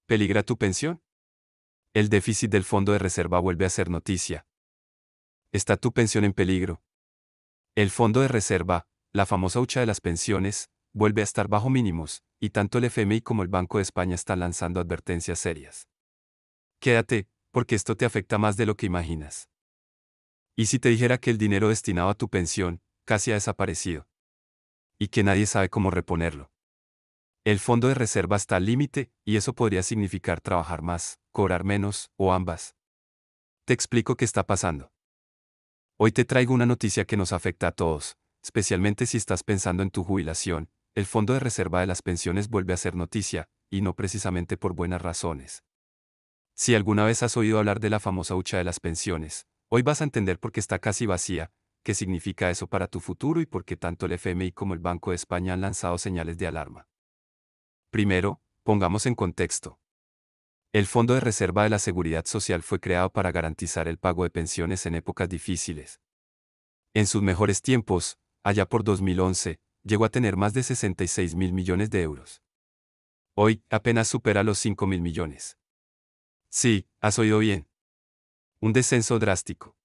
¿Peligra tu pensión? El déficit del fondo de reserva vuelve a ser noticia. ¿Está tu pensión en peligro? El fondo de reserva, la famosa hucha de las pensiones, vuelve a estar bajo mínimos, y tanto el FMI como el Banco de España están lanzando advertencias serias. Quédate, porque esto te afecta más de lo que imaginas. ¿Y si te dijera que el dinero destinado a tu pensión casi ha desaparecido? Y que nadie sabe cómo reponerlo. El fondo de reserva está al límite, y eso podría significar trabajar más, cobrar menos, o ambas. Te explico qué está pasando. Hoy te traigo una noticia que nos afecta a todos, especialmente si estás pensando en tu jubilación. El fondo de reserva de las pensiones vuelve a ser noticia, y no precisamente por buenas razones. Si alguna vez has oído hablar de la famosa hucha de las pensiones, hoy vas a entender por qué está casi vacía, qué significa eso para tu futuro y por qué tanto el FMI como el Banco de España han lanzado señales de alarma. Primero, pongamos en contexto. El Fondo de Reserva de la Seguridad Social fue creado para garantizar el pago de pensiones en épocas difíciles. En sus mejores tiempos, allá por 2011, llegó a tener más de 66.000 millones de euros. Hoy, apenas supera los 5.000 millones. Sí, has oído bien. Un descenso drástico.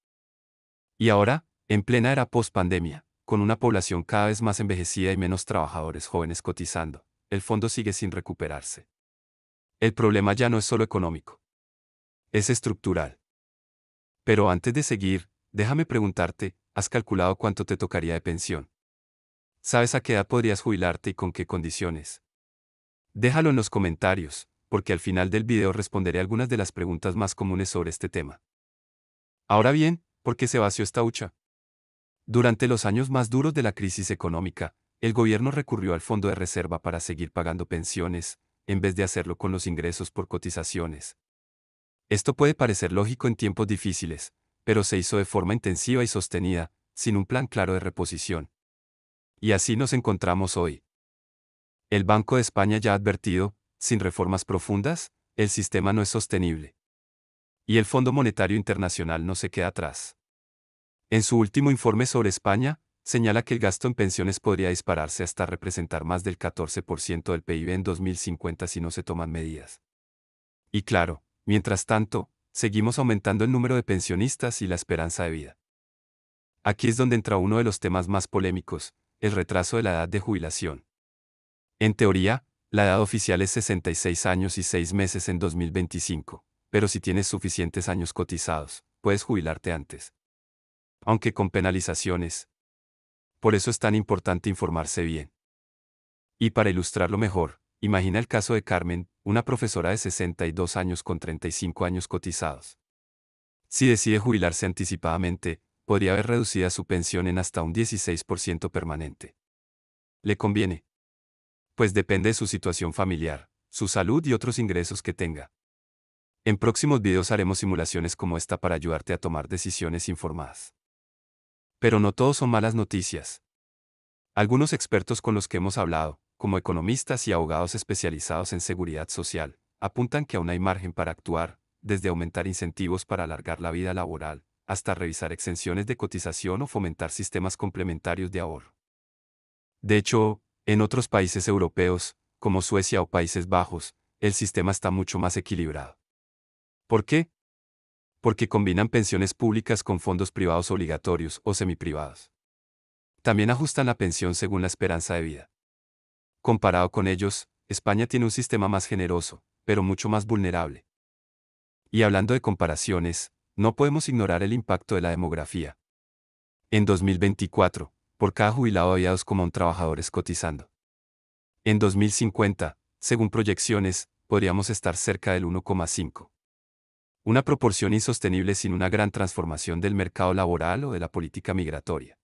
Y ahora, en plena era post-pandemia, con una población cada vez más envejecida y menos trabajadores jóvenes cotizando, el fondo sigue sin recuperarse. El problema ya no es solo económico. Es estructural. Pero antes de seguir, déjame preguntarte, ¿has calculado cuánto te tocaría de pensión? ¿Sabes a qué edad podrías jubilarte y con qué condiciones? Déjalo en los comentarios, porque al final del video responderé algunas de las preguntas más comunes sobre este tema. Ahora bien, ¿por qué se vació esta hucha? Durante los años más duros de la crisis económica, el gobierno recurrió al fondo de reserva para seguir pagando pensiones, en vez de hacerlo con los ingresos por cotizaciones. Esto puede parecer lógico en tiempos difíciles, pero se hizo de forma intensiva y sostenida, sin un plan claro de reposición. Y así nos encontramos hoy. El Banco de España ya ha advertido, sin reformas profundas, el sistema no es sostenible. Y el Fondo Monetario Internacional no se queda atrás. En su último informe sobre España, señala que el gasto en pensiones podría dispararse hasta representar más del 14% del PIB en 2050 si no se toman medidas. Y claro, mientras tanto, seguimos aumentando el número de pensionistas y la esperanza de vida. Aquí es donde entra uno de los temas más polémicos, el retraso de la edad de jubilación. En teoría, la edad oficial es 66 años y 6 meses en 2025, pero si tienes suficientes años cotizados, puedes jubilarte antes. Aunque con penalizaciones. Por eso es tan importante informarse bien. Y para ilustrarlo mejor, imagina el caso de Carmen, una profesora de 62 años con 35 años cotizados. Si decide jubilarse anticipadamente, podría ver reducida su pensión en hasta un 16% permanente. ¿Le conviene? Pues depende de su situación familiar, su salud y otros ingresos que tenga. En próximos videos haremos simulaciones como esta para ayudarte a tomar decisiones informadas. Pero no todo son malas noticias. Algunos expertos con los que hemos hablado, como economistas y abogados especializados en seguridad social, apuntan que aún hay margen para actuar, desde aumentar incentivos para alargar la vida laboral, hasta revisar exenciones de cotización o fomentar sistemas complementarios de ahorro. De hecho, en otros países europeos, como Suecia o Países Bajos, el sistema está mucho más equilibrado. ¿Por qué? Porque combinan pensiones públicas con fondos privados obligatorios o semiprivados. También ajustan la pensión según la esperanza de vida. Comparado con ellos, España tiene un sistema más generoso, pero mucho más vulnerable. Y hablando de comparaciones, no podemos ignorar el impacto de la demografía. En 2024, por cada jubilado había 2,1 trabajadores cotizando. En 2050, según proyecciones, podríamos estar cerca del 1,5. Una proporción insostenible sin una gran transformación del mercado laboral o de la política migratoria.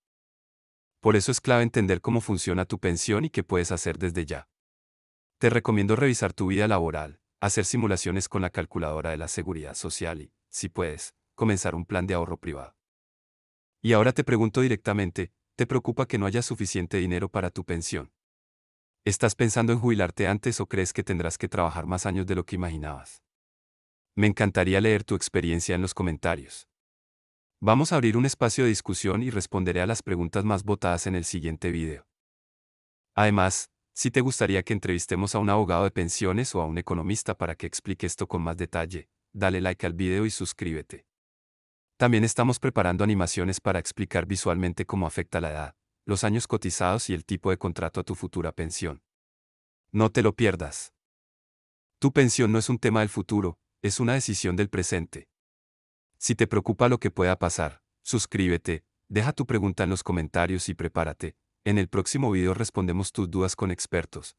Por eso es clave entender cómo funciona tu pensión y qué puedes hacer desde ya. Te recomiendo revisar tu vida laboral, hacer simulaciones con la calculadora de la seguridad social y, si puedes, comenzar un plan de ahorro privado. Y ahora te pregunto directamente, ¿te preocupa que no haya suficiente dinero para tu pensión? ¿Estás pensando en jubilarte antes o crees que tendrás que trabajar más años de lo que imaginabas? Me encantaría leer tu experiencia en los comentarios. Vamos a abrir un espacio de discusión y responderé a las preguntas más votadas en el siguiente video. Además, Si te gustaría que entrevistemos a un abogado de pensiones o a un economista para que explique esto con más detalle, dale like al video y suscríbete. También estamos preparando animaciones para explicar visualmente cómo afecta la edad, los años cotizados y el tipo de contrato a tu futura pensión. No te lo pierdas. Tu pensión no es un tema del futuro, es una decisión del presente. Si te preocupa lo que pueda pasar, suscríbete, deja tu pregunta en los comentarios y prepárate. En el próximo video respondemos tus dudas con expertos.